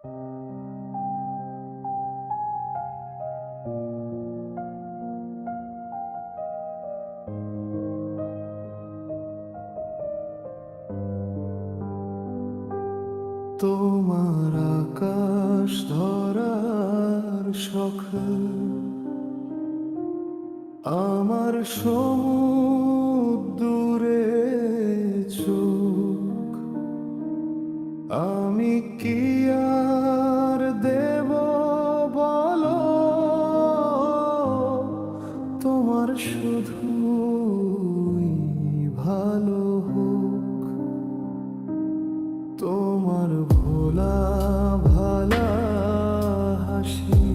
তোমার আকাশ ধরার শখে আমার সমুদ্রে চোখ, আমি কি আর দেব বলো, তোমার শুধুই ভালো হোক। তোমার ভোলা ভালা হাসি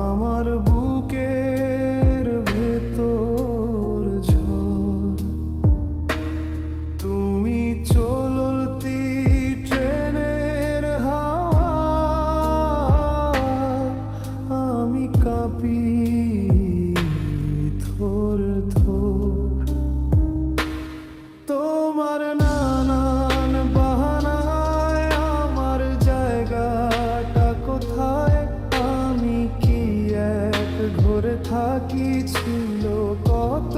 আমার বুকের ভেতর ঝড়, তুমি চলতি ট্রেনের হাওয়া, আমি কাঁপি থর থর। তোমার নানান বাহানায় আমার জায়গাটা কোথায়, আমি কি এক ঘরে থাকি, ছিল কত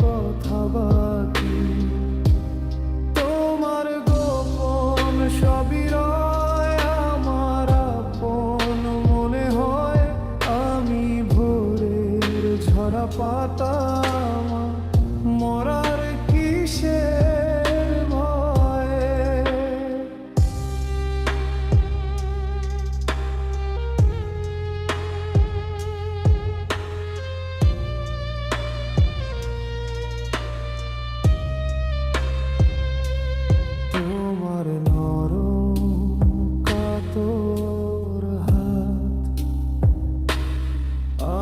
কথা বাকি। তোমার গোপন সবই রয় আমার আপন মনে হয়, আমি ভোরের ঝরা পাতা, আমার মরার কিসের ভয়ে। তোমার নরম কাতর হাত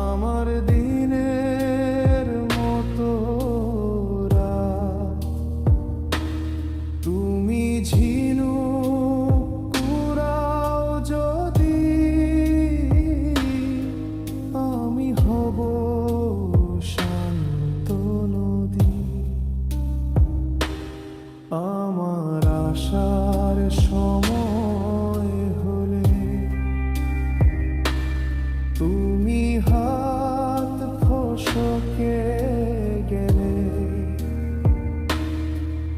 আমার দিনের মতো রাত, তুমি ঝিনুক কুড়াও যদি, আমি হব শান্ত নদী। আমার আশার সময় হলে তুমি হাত ফসকে গেলে,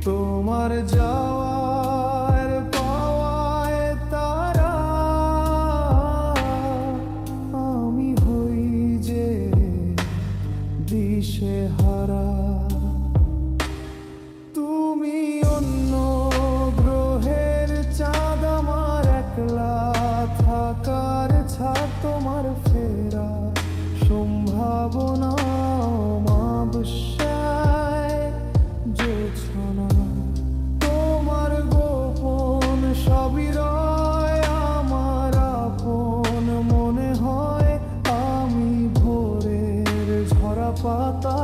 তোমার যাওয়ার পাওয়ায় তারা, আমি হই যে দিশেহারা। তুমি অন্য গ্রহের চাঁদ, আমার একলা থাকার ছাদ, তোমার ফেরা সম্ভাবনা অমাবস্যায় জোছনা। তোমার গোপন সবই রয় আমার আপন মনে হয়, আমি ভোরের ঝরা পাতা,